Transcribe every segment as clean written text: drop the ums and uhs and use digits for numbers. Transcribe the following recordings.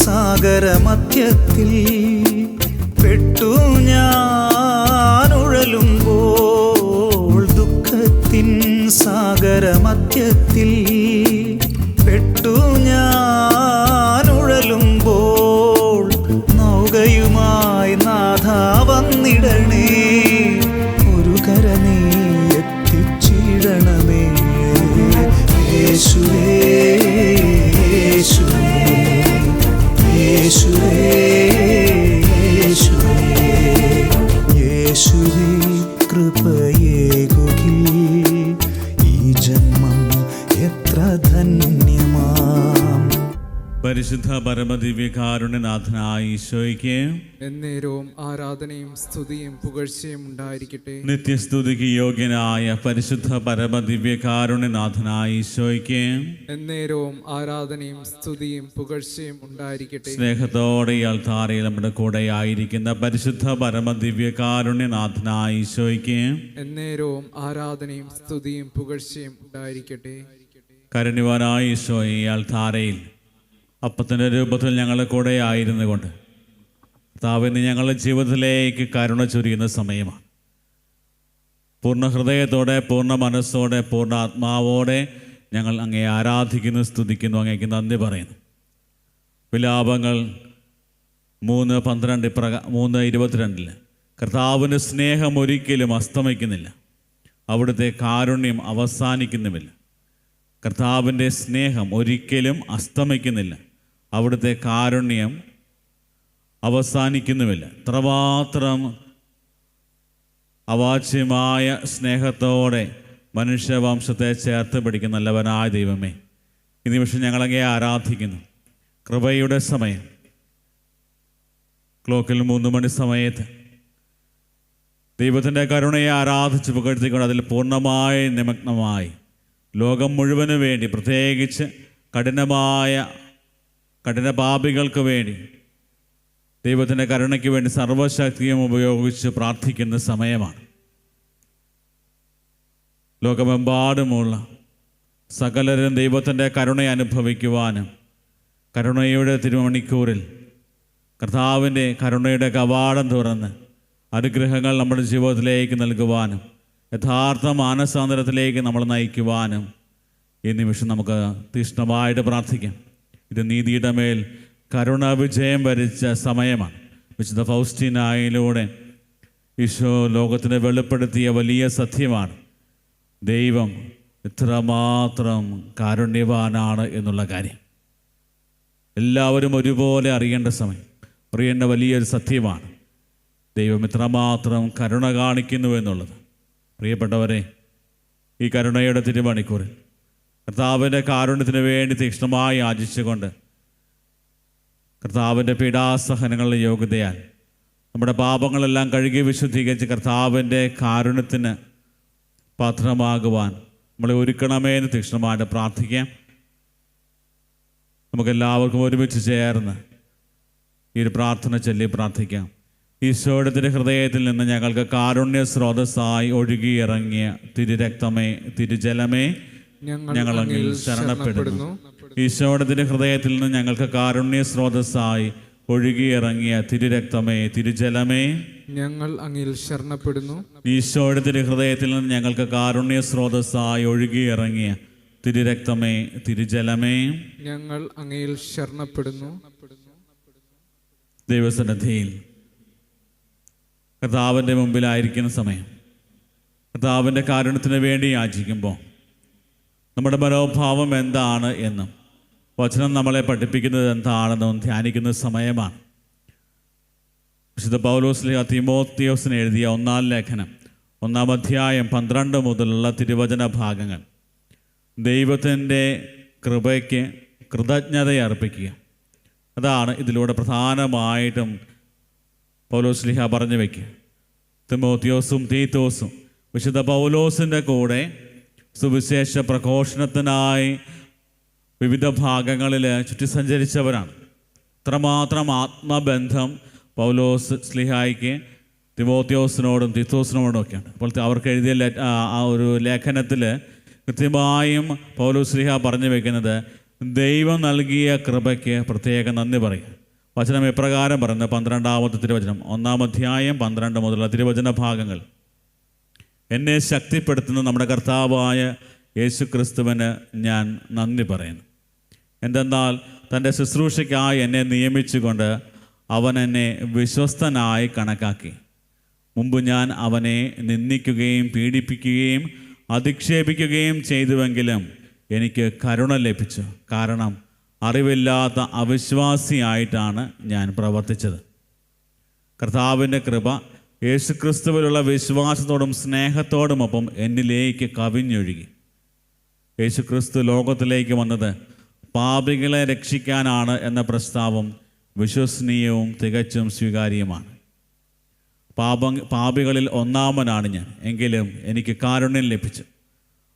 സാഗരമധ്യത്തിൽ പെട്ടു ഞാൻ ഉഴലുമ്പോൾ, ദുഃഖത്തിൻ സാഗരമധ്യത്തിൽ പെട്ടു ഞാൻ ഉഴലുമ്പോൾ, നൗകയുമായി നാഥ വന്നിടണേ, ഒരു കര നീ എത്തിച്ചിടണമേ. യേശുവേ യേശുവേ യേശുവേ യേശുവേ യേശുവേ കൃപയേകുകിൽ ഈ ജന്മം എത്ര ധന്യമാം. പരിശുദ്ധ പരമദിവ്യകാരുണ്യനാഥനായ ഈശോയ്ക്ക് എന്നേരവും ആരാധനയും സ്തുതിയും പുകഴ്ചയും ഉണ്ടായിരിക്കട്ടെ. നിത്യസ്തുതിക്ക് യോഗ്യനായ പരിശുദ്ധ പരമദിവ്യകാരുണ്യനാഥനായ ഈശോയ്ക്ക് എന്നേരവും ആരാധനയും സ്തുതിയും പുകഴ്ചയും ഉണ്ടായിരിക്കട്ടെ. സ്നേഹത്തോടെ ഈ അൾത്താരയിൽ നമ്മുടെ കൂടെ ആയിരിക്കുന്ന പരിശുദ്ധ പരമദിവ്യകാരുണ്യനാഥനായ ഈശോയ്ക്ക് എന്നേരവും ആരാധനയും സ്തുതിയും പുകഴ്ചയും ഉണ്ടായിരിക്കട്ടെ. കാരുണ്യവാനായ ഈശോയെ, ഈ അൾത്താരയിൽ അപ്പത്തിൻ്റെ രൂപത്തിൽ ഞങ്ങളുടെ കൂടെ ആയിരുന്നു കൊണ്ട് കർത്താവിന് ഞങ്ങളുടെ ജീവിതത്തിലേക്ക് കരുണ ചൊരിയുന്ന സമയമാണ്. പൂർണ്ണ ഹൃദയത്തോടെ, പൂർണ്ണ മനസ്സോടെ, പൂർണ്ണ ആത്മാവോടെ ഞങ്ങൾ അങ്ങയെ ആരാധിക്കുന്നു, സ്തുതിക്കുന്നു, അങ്ങേക്ക് നന്ദി പറയുന്നു. വിലാപങ്ങൾ 3:22 കർത്താവിൻ്റെ സ്നേഹം ഒരിക്കലും അസ്തമിക്കുന്നില്ല, അവിടുത്തെ കാരുണ്യം അവസാനിക്കുന്നുമില്ല. കർത്താവിൻ്റെ സ്നേഹം ഒരിക്കലും അസ്തമിക്കുന്നില്ല, അവിടുത്തെ കാരുണ്യം അവസാനിക്കുന്നുമില്ല. ഇത്രമാത്രം അവാച്യമായ സ്നേഹത്തോടെ മനുഷ്യവംശത്തെ ചേർത്ത് പിടിക്കുന്ന നല്ലവനായ ദൈവമേ, ഈ നിമിഷം ഞങ്ങളങ്ങേ ആരാധിക്കുന്നു. കൃപയുടെ സമയം, ക്ലോക്കിൽ 3 മണി സമയത്ത് ദൈവത്തിൻ്റെ കരുണയെ ആരാധിച്ച് പുകഴ്ത്തിക്കൊണ്ട് അതിൽ പൂർണ്ണമായി നിമഗ്നമായി ലോകം മുഴുവന് വേണ്ടി, പ്രത്യേകിച്ച് കഠിനപാപികൾക്ക് വേണ്ടി ദൈവത്തിൻ്റെ കരുണയ്ക്ക് വേണ്ടി സർവശക്തിയും ഉപയോഗിച്ച് പ്രാർത്ഥിക്കുന്ന സമയമാണ്. ലോകമെമ്പാടുമുള്ള സകലരും ദൈവത്തിൻ്റെ കരുണയെ അനുഭവിക്കുവാനും, കരുണയുടെ തിരുമണിക്കൂറിൽ കർത്താവിൻ്റെ കരുണയുടെ കവാടം തുറന്ന് അനുഗ്രഹങ്ങൾ നമ്മുടെ ജീവിതത്തിലേക്ക് നൽകുവാനും, യഥാർത്ഥ മാനസാന്തരത്തിലേക്ക് നമ്മൾ നയിക്കുവാനും ഈ നിമിഷം നമുക്ക് തീഷ്ണമായിട്ട് പ്രാർത്ഥിക്കാം. ഇത് നീതിയുടെ മേൽ കരുണ വിജയം വരിച്ച സമയമാണ്. വിശുദ്ധ ഫൗസ്റ്റീനായിലൂടെ ഈശോ ലോകത്തിന് വെളിപ്പെടുത്തിയ വലിയ സത്യമാണ് ദൈവം എത്രമാത്രം കാരുണ്യവാനാണ് എന്നുള്ള കാര്യം. എല്ലാവരും ഒരുപോലെ അറിയേണ്ട സമയം, അറിയേണ്ട വലിയൊരു സത്യമാണ് ദൈവം എത്രമാത്രം കരുണ കാണിക്കുന്നു എന്നുള്ളത്. പ്രിയപ്പെട്ടവരെ, ഈ കരുണയുടെ തിരുമണിക്കൂറിൽ കർത്താവിൻ്റെ കാരുണ്യത്തിന് വേണ്ടി തീക്ഷ്ണമായി യാചിച്ചുകൊണ്ട് കർത്താവിൻ്റെ പീഡാസഹനങ്ങളുടെ യോഗ്യതയാൽ നമ്മുടെ പാപങ്ങളെല്ലാം കഴുകി വിശുദ്ധീകരിച്ച് കർത്താവിൻ്റെ കാരുണ്യത്തിന് പാത്രമാകുവാൻ നമ്മളെ ഒരുക്കണമേ എന്ന് തീക്ഷ്ണമായിട്ട് പ്രാർത്ഥിക്കാം. നമുക്കെല്ലാവർക്കും ഒരുമിച്ച് ചേർന്ന് ഈ ഒരു പ്രാർത്ഥന ചൊല്ലി പ്രാർത്ഥിക്കാം. ഈശോയുടെ ഹൃദയത്തിൽ നിന്ന് ഞങ്ങൾക്ക് കാരുണ്യ സ്രോതസ്സായി ഒഴുകിയിറങ്ങിയ തിരുരക്തമേ, തിരുജലമേ, ഞങ്ങൾ അങ്ങിൽ ശരണപ്പെടുന്നു. ഈശോയുടെ ഹൃദയത്തിൽ നിന്ന് ഞങ്ങൾക്ക് കാരുണ്യ സ്രോതസ്സായി ഒഴുകിയിറങ്ങിയ തിരുരക്തമേ, തിരുജലമേ, ഞങ്ങൾ അങ്ങിൽ ശരണപ്പെടുന്നു. ഈശോയുടെ ഹൃദയത്തിൽ നിന്ന് ഞങ്ങൾക്ക് കാരുണ്യ സ്രോതസ്സായി ഒഴുകിയിറങ്ങിയ തിരുരക്തമേ, തിരുജലമേ, ഞങ്ങൾ അങ്ങിൽ ശരണപ്പെടുന്നു. ദൈവസന്നിധിയിൽ കർത്താവിൻ്റെ മുമ്പിലായിരിക്കുന്ന സമയം, കർത്താവിൻ്റെ കാരുണ്യത്തിന് വേണ്ടി യാചിക്കുമ്പോൾ നമ്മുടെ മനോഭാവം എന്താണ് എന്നും വചനം നമ്മളെ പഠിപ്പിക്കുന്നത് എന്താണെന്നും ധ്യാനിക്കുന്ന സമയമാണ്. വിശുദ്ധ പൗലോസ് തീമോത്തിയോസിന് എഴുതിയ 1-ാം ലേഖനം 1-ാം അധ്യായം 12 മുതലുള്ള തിരുവചന ഭാഗങ്ങൾ ദൈവത്തിൻ്റെ കൃപയ്ക്ക് കൃതജ്ഞതയർപ്പിക്കുക. അതാണ് ഇതിലൂടെ പ്രധാനമായിട്ടും പൗലോസ് പറഞ്ഞു വയ്ക്കുക. തിമോത്തിയോസും തീത്തോസും വിശുദ്ധ പൗലോസിൻ്റെ കൂടെ സുവിശേഷ പ്രഘോഷണത്തിനായി വിവിധ ഭാഗങ്ങളിൽ ചുറ്റി സഞ്ചരിച്ചവരാണ്. ഇത്രമാത്രം ആത്മബന്ധം പൗലോസ് സ്ലിഹായ്ക്ക് തിമോത്തിയോസിനോടും തീത്തോസിനോടും ഒക്കെയാണ്. അപ്പോൾ അവർക്ക് എഴുതിയ ആ ഒരു ലേഖനത്തിൽ കൃത്യമായും പൗലോസ് സ്ലിഹ പറഞ്ഞു വയ്ക്കുന്നത്, ദൈവം നൽകിയ കൃപയ്ക്ക് പ്രത്യേകം നന്ദി പറയും. വചനം എപ്രകാരം പറയുന്നത്, 12-ാമത്തെ തിരുവചനം, 1-ാം അധ്യായം 12 മുതലുള്ള തിരുവചന ഭാഗങ്ങൾ. എന്നെ ശക്തിപ്പെടുത്തുന്ന നമ്മുടെ കർത്താവായ യേശു ക്രിസ്തുവിന് ഞാൻ നന്ദി പറയുന്നു. എന്തെന്നാൽ തൻ്റെ ശുശ്രൂഷയ്ക്കായി എന്നെ നിയമിച്ചുകൊണ്ട് അവൻ എന്നെ വിശ്വസ്തനായി കണക്കാക്കി. മുമ്പ് ഞാൻ അവനെ നിന്ദിക്കുകയും പീഡിപ്പിക്കുകയും അധിക്ഷേപിക്കുകയും ചെയ്തുവെങ്കിലും എനിക്ക് കരുണ ലഭിച്ചു. കാരണം അറിവില്ലാത്ത അവിശ്വാസിയായിട്ടാണ് ഞാൻ പ്രവർത്തിച്ചത്. കർത്താവിൻ്റെ കൃപ യേശുക്രിസ്തുവിലുള്ള വിശ്വാസത്തോടും സ്നേഹത്തോടുമൊപ്പം എന്നിലേക്ക് കവിഞ്ഞൊഴുകി. യേശുക്രിസ്തു ലോകത്തിലേക്ക് വന്നത് പാപികളെ രക്ഷിക്കാനാണ് എന്ന പ്രസ്താവം വിശ്വസനീയവും തികച്ചും സ്വീകാര്യമാണ്. പാപികളിൽ ഒന്നാമനാണ് ഞാൻ, എങ്കിലും എനിക്ക് കാരുണ്യം ലഭിച്ചു.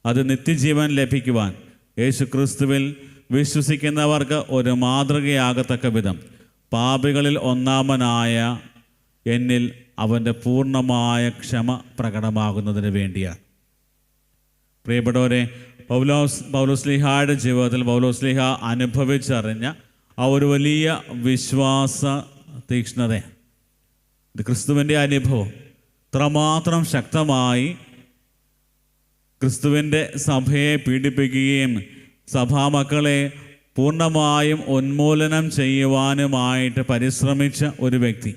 അത് നിത്യജീവൻ ലഭിക്കുവാൻ യേശുക്രിസ്തുവിൽ വിശ്വസിക്കുന്നവർക്ക് ഒരു മാതൃകയാകത്തക്ക വിധം പാപികളിൽ ഒന്നാമനായ എന്നിൽ അവൻ്റെ പൂർണ്ണമായ ക്ഷമ പ്രകടമാകുന്നതിന് വേണ്ടിയാണ്. പ്രിയപ്പെട്ടവരെ, പൗലോസ്ലീഹായുടെ ജീവിതത്തിൽ പൗലോസ്ലീഹ അനുഭവിച്ചറിഞ്ഞ ആ ഒരു വലിയ വിശ്വാസ തീക്ഷ്ണത, ഇത് ക്രിസ്തുവിൻ്റെ അനുഭവം ഇത്രമാത്രം ശക്തമായി ക്രിസ്തുവിൻ്റെ സഭയെ പീഡിപ്പിക്കുകയും സഭാമക്കളെ പൂർണ്ണമായും ഉന്മൂലനം ചെയ്യുവാനുമായിട്ട് പരിശ്രമിച്ച ഒരു വ്യക്തി,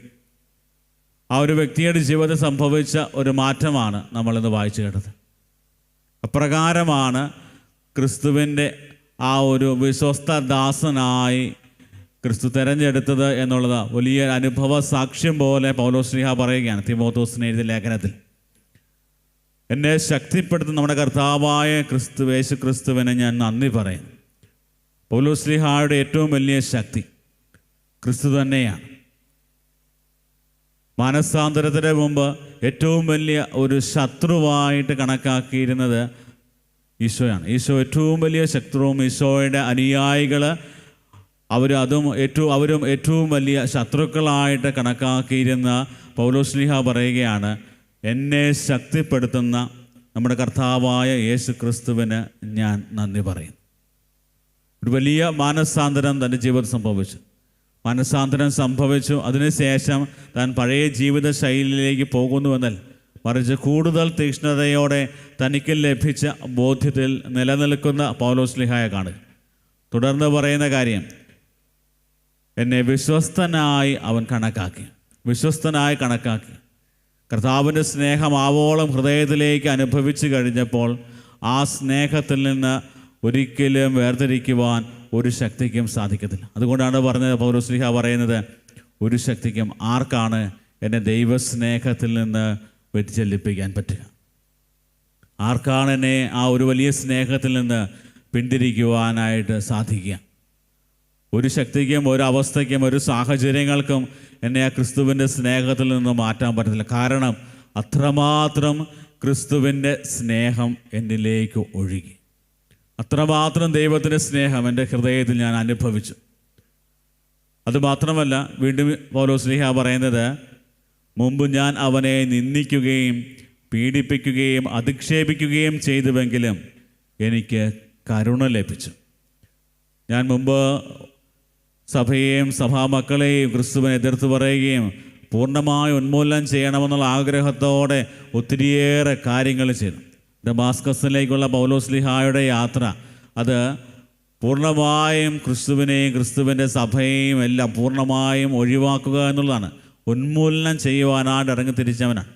ആ ഒരു വ്യക്തിയുടെ ജീവിതത്തിൽ സംഭവിച്ച ഒരു മാറ്റമാണ് നമ്മളിന്ന് വായിച്ചു കേട്ടത്. അപ്രകാരമാണ് ക്രിസ്തുവിൻ്റെ ആ ഒരു വിശ്വസ്ത ദാസനായി ക്രിസ്തു തിരഞ്ഞെടുത്തത് എന്നുള്ളത് വലിയ അനുഭവ സാക്ഷ്യം പോലെ പൗലോസ്ലീഹ പറയുകയാണ് തിമോഥോസിന് എഴുതിയ ലേഖനത്തിൽ. എന്നെ ശക്തിപ്പെടുത്തുന്ന നമ്മുടെ കർത്താവായ യേശു ക്രിസ്തുവിനെ ഞാൻ നന്ദി പറയുന്നു. പൗലോസ്ലീഹായുടെ ഏറ്റവും വലിയ ശക്തി ക്രിസ്തു തന്നെയാണ്. മാനസാന്തരത്തിന് മുമ്പ് ഏറ്റവും വലിയ ഒരു ശത്രുവായിട്ട് കണക്കാക്കിയിരുന്നത് ഈശോയാണ്. ഈശോ ഏറ്റവും വലിയ ശത്രുവും ഈശോയുടെ അനുയായികൾ അവരും ഏറ്റവും വലിയ ശത്രുക്കളായിട്ട് കണക്കാക്കിയിരുന്ന പൗലോസ്ലീഹ പറയുകയാണ്, എന്നെ ശക്തിപ്പെടുത്തുന്ന നമ്മുടെ കർത്താവായ യേശു ക്രിസ്തുവിന് ഞാൻ നന്ദി പറയും. ഒരു വലിയ മാനസാന്തരം തൻ്റെ ജീവിതത്തിൽ സംഭവിച്ചു. മനസ്സാന്തരം സംഭവിച്ചു. അതിനുശേഷം താൻ പഴയ ജീവിത ശൈലിയിലേക്ക് പോകുന്നുവെന്നല്ല, മറിച്ച് കൂടുതൽ തീക്ഷ്ണതയോടെ തനിക്ക് ലഭിച്ച ബോധ്യത്തിൽ നിലനിൽക്കുന്ന പൗലോസ്ലീഹായെ കാണുക. തുടർന്ന് പറയുന്ന കാര്യം, എന്നെ വിശ്വസ്തനായി അവൻ കണക്കാക്കി. കർത്താവിൻ്റെ സ്നേഹം ആവോളം ഹൃദയത്തിലേക്ക് അനുഭവിച്ചു കഴിഞ്ഞപ്പോൾ ആ സ്നേഹത്തിൽ നിന്ന് ഒരിക്കലും വേർതിരിക്കുവാൻ ഒരു ശക്തിക്കും സാധിക്കത്തില്ല. അതുകൊണ്ടാണ് പറഞ്ഞത് പൗലോസ്ലീഹ പറയുന്നത്, ഒരു ശക്തിക്കും ആർക്കാണ് എന്നെ ദൈവസ്നേഹത്തിൽ നിന്ന് വ്യതിചലിപ്പിക്കാൻ പറ്റുക? ആർക്കാണ് എന്നെ ആ ഒരു വലിയ സ്നേഹത്തിൽ നിന്ന് പിന്തിരിക്കുവാനായിട്ട് സാധിക്കുക? ഒരു ശക്തിക്കും ഒരു അവസ്ഥയ്ക്കും ഒരു സാഹചര്യങ്ങൾക്കും എന്നെ ആ ക്രിസ്തുവിൻ്റെ സ്നേഹത്തിൽ നിന്ന് മാറ്റാൻ പറ്റത്തില്ല. കാരണം അത്രമാത്രം ക്രിസ്തുവിൻ്റെ സ്നേഹം എന്നിലേക്ക് ഒഴുകി. അത്രമാത്രം ദൈവത്തിൻ്റെ സ്നേഹം എൻ്റെ ഹൃദയത്തിൽ ഞാൻ അനുഭവിച്ചു. അതുമാത്രമല്ല, വീണ്ടും പൗലോസ്ലീഹ പറയുന്നത്, മുമ്പ് ഞാൻ അവനെ നിന്ദിക്കുകയും പീഡിപ്പിക്കുകയും അധിക്ഷേപിക്കുകയും ചെയ്തുവെങ്കിലും എനിക്ക് കരുണ ലഭിച്ചു. ഞാൻ മുമ്പ് സഭയെയും സഭാമക്കളെയും ക്രിസ്തുവിനെ എതിർത്ത് പറയുകയും പൂർണ്ണമായി ഉന്മൂലനം ചെയ്യണമെന്നുള്ള ആഗ്രഹത്തോടെ ഒത്തിരിയേറെ കാര്യങ്ങൾ ചെയ്തു. ദമാസ്കസിലേക്കുള്ള പൗലോസ്ലീഹായുടെ യാത്ര അത് പൂർണ്ണമായും ക്രിസ്തുവിനെയും ക്രിസ്തുവിൻ്റെ സഭയെയും എല്ലാം പൂർണ്ണമായും ഒഴിവാക്കുക എന്നുള്ളതാണ്. ഉന്മൂലനം ചെയ്യുവാനായിട്ട് ഇറങ്ങി തിരിച്ചവനാണ്.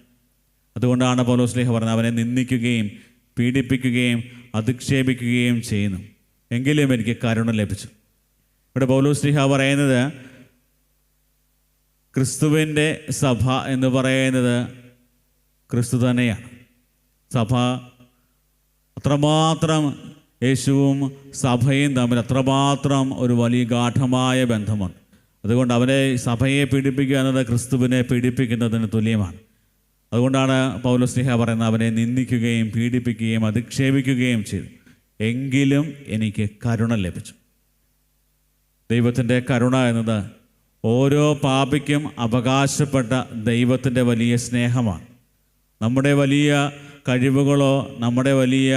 അതുകൊണ്ടാണ് പൗലോസ്ലീഹ പറഞ്ഞത്, അവനെ നിന്ദിക്കുകയും പീഡിപ്പിക്കുകയും അധിക്ഷേപിക്കുകയും ചെയ്യുന്നു, എങ്കിലും എനിക്ക് കരുണ ലഭിച്ചു. ഇവിടെ പൗലോസ്ലീഹ പറയുന്നത്, ക്രിസ്തുവിൻ്റെ സഭ എന്ന് പറയുന്നത് ക്രിസ്തു തന്നെയാണ്. സഭ അത്രമാത്രം യേശുവും സഭയും തമ്മിൽ അത്രമാത്രം ഒരു വലിയ ഗാഠമായ ബന്ധമുണ്ട്. അതുകൊണ്ട് അവനെ സഭയെ പീഡിപ്പിക്കുക എന്നത് ക്രിസ്തുവിനെ പീഡിപ്പിക്കുന്നതിന് തുല്യമാണ്. അതുകൊണ്ടാണ് പൗലോസ്ലീഹ പറയുന്നത്, അവനെ നിന്ദിക്കുകയും പീഡിപ്പിക്കുകയും അധിക്ഷേപിക്കുകയും ചെയ്തു, എങ്കിലും എനിക്ക് കരുണ ലഭിച്ചു. ദൈവത്തിൻ്റെ കരുണ എന്നത് ഓരോ പാപിക്കും അവകാശപ്പെട്ട ദൈവത്തിൻ്റെ വലിയ സ്നേഹമാണ്. നമ്മുടെ വലിയ കഴിവുകളോ നമ്മുടെ വലിയ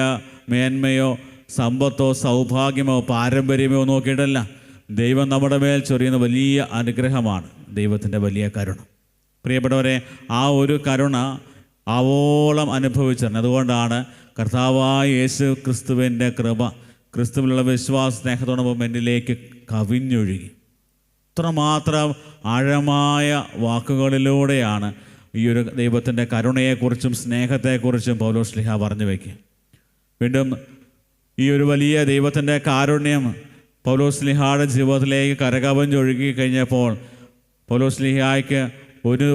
മേന്മയോ സമ്പത്തോ സൗഭാഗ്യമോ പാരമ്പര്യമോ നോക്കിയിട്ടല്ല. ദൈവം നമ്മുടെ മേൽ ചൊരിയുന്ന വലിയ അനുഗ്രഹമാണ് ദൈവത്തിൻ്റെ വലിയ കരുണ. പ്രിയപ്പെട്ടവരെ, ആ ഒരു കരുണ ആവോളം അനുഭവിച്ചിരുന്നത്. അതുകൊണ്ടാണ് കർത്താവായ യേശു ക്രിസ്തുവിൻ്റെ കൃപ, ക്രിസ്തുവിലുള്ള വിശ്വാസ സ്നേഹത്തോടൊപ്പം എന്നിലേക്ക് കവിഞ്ഞൊഴുകി. ഇത്രമാത്രം ആഴമായ വാക്കുകളിലൂടെയാണ് ഈ ഒരു ദൈവത്തിൻ്റെ കരുണയെക്കുറിച്ചും സ്നേഹത്തെക്കുറിച്ചും പൗലോസ് ശ്ലീഹ പറഞ്ഞു വയ്ക്കുക. വീണ്ടും ഈ ഒരു വലിയ ദൈവത്തിൻ്റെ കാരുണ്യം പൗലോസ് ശ്ലീഹയുടെ ജീവിതത്തിലേക്ക് കരകവിഞ്ഞൊഴുകി കഴിഞ്ഞപ്പോൾ പൗലോസ് ശ്ലീഹായ്ക്ക് ഒരു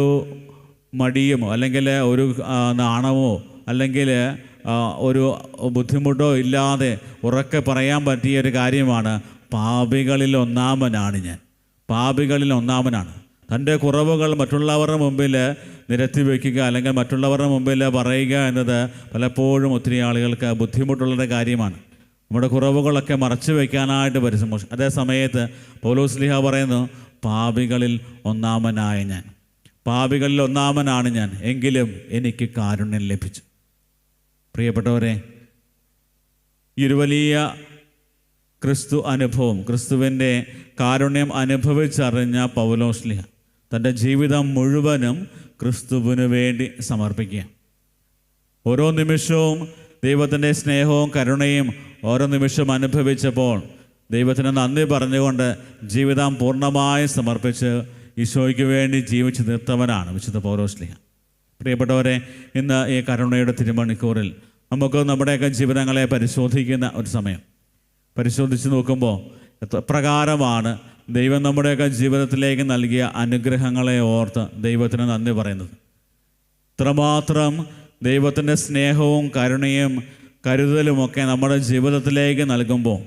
മടിയുമോ അല്ലെങ്കിൽ ഒരു നാണമോ അല്ലെങ്കിൽ ഒരു ബുദ്ധിമുട്ടോ ഇല്ലാതെ ഉറക്കെ പറയാൻ പറ്റിയ ഒരു കാര്യമാണ്, പാപികളിൽ ഒന്നാമനാണ് ഞാൻ. പാപികളിൽ ഒന്നാമനാണ്. തൻ്റെ കുറവുകൾ മറ്റുള്ളവരുടെ മുമ്പിൽ നിരത്തി വയ്ക്കുക അല്ലെങ്കിൽ മറ്റുള്ളവരുടെ മുമ്പിൽ പറയുക എന്നത് പലപ്പോഴും ഒത്തിരി ആളുകൾക്ക് ബുദ്ധിമുട്ടുള്ളൊരു കാര്യമാണ്. നമ്മുടെ കുറവുകളൊക്കെ മറച്ചു വയ്ക്കാനായിട്ട് പരിശ്രമിച്ചു. അതേ സമയത്ത് പൗലോസ് ശ്ലീഹ പറയുന്നു, പാപികളിൽ ഒന്നാമനായ ഞാൻ, പാപികളിൽ ഒന്നാമനാണ് ഞാൻ, എങ്കിലും എനിക്ക് കാരുണ്യം ലഭിച്ചു. പ്രിയപ്പെട്ടവരെ, ഈ ഒരു വലിയ ക്രിസ്തു അനുഭവം, ക്രിസ്തുവിൻ്റെ കാരുണ്യം അനുഭവിച്ചറിഞ്ഞ പൗലോസ് ശ്ലീഹ തൻ്റെ ജീവിതം മുഴുവനും ക്രിസ്തുവിന് വേണ്ടി സമർപ്പിക്കുക. ഓരോ നിമിഷവും ദൈവത്തിൻ്റെ സ്നേഹവും കരുണയും ഓരോ നിമിഷം അനുഭവിച്ചപ്പോൾ ദൈവത്തിന് നന്ദി പറഞ്ഞുകൊണ്ട് ജീവിതം പൂർണ്ണമായി സമർപ്പിച്ച് ഈശോയ്ക്ക് വേണ്ടി ജീവിച്ച് നിർത്തവനാണ് വിശുദ്ധ പൗലോസ് ശ്ലീഹ. പ്രിയപ്പെട്ടവരെ, ഇന്ന് ഈ കരുണയുടെ തിരുമണിക്കൂറിൽ നമുക്ക് നമ്മുടെയൊക്കെ ജീവിതങ്ങളെ പരിശോധിക്കുന്ന ഒരു സമയം. പരിശോധിച്ച് നോക്കുമ്പോൾ എപ്രകാരമാണ് ദൈവം നമ്മുടെയൊക്കെ ജീവിതത്തിലേക്ക് നൽകിയ അനുഗ്രഹങ്ങളെ ഓർത്ത് ദൈവത്തിന് നന്ദി പറയുന്നത്. ഇത്രമാത്രം ദൈവത്തിൻ്റെ സ്നേഹവും കരുണയും കരുതലുമൊക്കെ നമ്മുടെ ജീവിതത്തിലേക്ക് നൽകുമ്പോൾ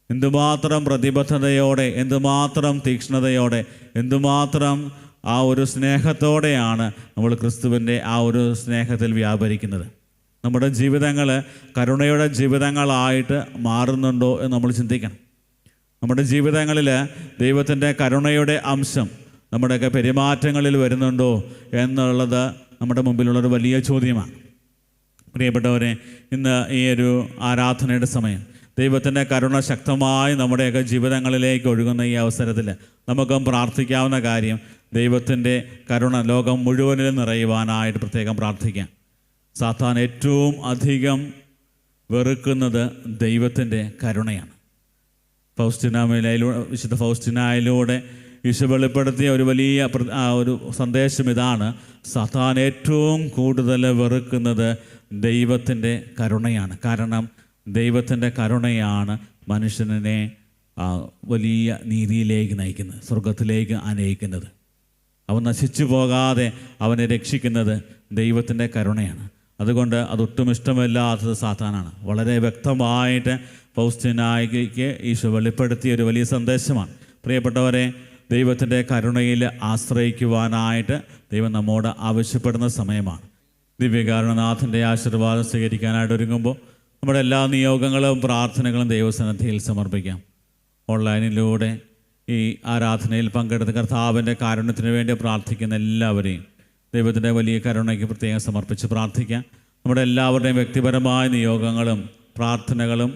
എന്തുമാത്രം പ്രതിബദ്ധതയോടെ, എന്തുമാത്രം തീക്ഷ്ണതയോടെ, എന്തുമാത്രം ആ ഒരു സ്നേഹത്തോടെയാണ് നമ്മൾ ക്രിസ്തുവിൻ്റെ ആ ഒരു സ്നേഹത്തിൽ വ്യാപരിക്കുന്നത്. നമ്മുടെ ജീവിതങ്ങൾ കരുണയുടെ ജീവിതങ്ങളായിട്ട് മാറുന്നുണ്ടോ എന്ന് നമ്മൾ ചിന്തിക്കണം. നമ്മുടെ ജീവിതങ്ങളിൽ ദൈവത്തിൻ്റെ കരുണയുടെ അംശം നമ്മുടെയൊക്കെ പെരുമാറ്റങ്ങളിൽ വരുന്നുണ്ടോ എന്നുള്ളത് നമ്മുടെ മുമ്പിലുള്ളൊരു വലിയ ചോദ്യമാണ്. പ്രിയപ്പെട്ടവരെ, ഇന്ന് ഈ ഒരു ആരാധനയുടെ സമയം ദൈവത്തിൻ്റെ കരുണ ശക്തമായി നമ്മുടെയൊക്കെ ജീവിതങ്ങളിലേക്ക് ഒഴുകുന്ന ഈ അവസരത്തിൽ നമുക്കും പ്രാർത്ഥിക്കാവുന്ന കാര്യം, ദൈവത്തിൻ്റെ കരുണ ലോകം മുഴുവനിലും നിറയുവാനായിട്ട് പ്രത്യേകം പ്രാർത്ഥിക്കാം. സാത്താൻ ഏറ്റവും അധികം വെറുക്കുന്നത് ദൈവത്തിൻ്റെ കരുണയാണ്. വിശുദ്ധ ഫൗസ്റ്റിനായിലൂടെ ഈശോ വെളിപ്പെടുത്തിയ ഒരു വലിയ ഒരു സന്ദേശം ഇതാണ്: സാത്താൻ ഏറ്റവും കൂടുതൽ വെറുക്കുന്നത് ദൈവത്തിൻ്റെ കരുണയാണ്. കാരണം ദൈവത്തിൻ്റെ കരുണയാണ് മനുഷ്യനെ വലിയ നീതിയിലേക്ക് നയിക്കുന്നത്, സ്വർഗത്തിലേക്ക് അനയിക്കുന്നത്. അവൻ നശിച്ചു പോകാതെ അവനെ രക്ഷിക്കുന്നത് ദൈവത്തിൻ്റെ കരുണയാണ്. അതുകൊണ്ട് അതൊട്ടും ഇഷ്ടമില്ലാത്തത് സാത്താനാണ്. വളരെ വ്യക്തമായിട്ട് ഫൗസ്റ്റിനായിക്ക് ഈശോ വെളിപ്പെടുത്തിയ ഒരു വലിയ സന്ദേശമാണ്. പ്രിയപ്പെട്ടവരെ, ദൈവത്തിൻ്റെ കരുണയിൽ ആശ്രയിക്കുവാനായിട്ട് ദൈവം നമ്മോട് ആവശ്യപ്പെടുന്ന സമയമാണ്. ദിവ്യകാരുണനാഥൻ്റെ ആശീർവാദം സ്വീകരിക്കാനായിട്ട് ഒരുങ്ങുമ്പോൾ നമ്മുടെ എല്ലാ നിയോഗങ്ങളും പ്രാർത്ഥനകളും ദൈവസന്നിധിയിൽ സമർപ്പിക്കാം. ഓൺലൈനിലൂടെ ഈ ആരാധനയിൽ പങ്കെടുത്ത് കർത്താവിൻ്റെ കാരുണ്യത്തിന് വേണ്ടി പ്രാർത്ഥിക്കുന്ന എല്ലാവരെയും ദൈവത്തിൻ്റെ വലിയ കരുണയ്ക്ക് പ്രത്യേകം സമർപ്പിച്ച് പ്രാർത്ഥിക്കാം. നമ്മുടെ എല്ലാവരുടെയും വ്യക്തിപരമായ നിയോഗങ്ങളും പ്രാർത്ഥനകളും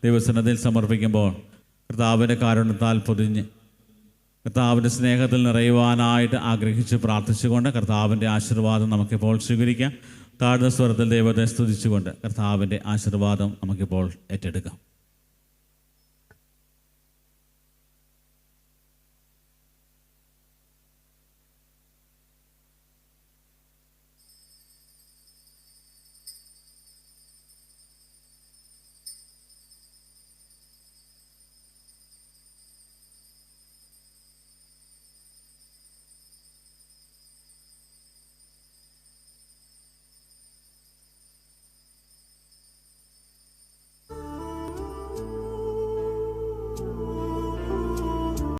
ദൈവസന്നിധിയിൽ സമർപ്പിക്കുമ്പോൾ കർത്താവിൻ്റെ കാരുണ്യത്താൽ പൊതിഞ്ഞ് കർത്താവിൻ്റെ സ്നേഹത്തിൽ നിറയുവാനായിട്ട് ആഗ്രഹിച്ച് പ്രാർത്ഥിച്ചുകൊണ്ട് കർത്താവിൻ്റെ ആശീർവാദം നമുക്കിപ്പോൾ സ്വീകരിക്കാം. താഴ്ന്ന സ്വരത്തിൽ ദൈവത്തെ സ്തുതിച്ചുകൊണ്ട് കർത്താവിൻ്റെ ആശീർവാദം നമുക്കിപ്പോൾ ഏറ്റെടുക്കാം.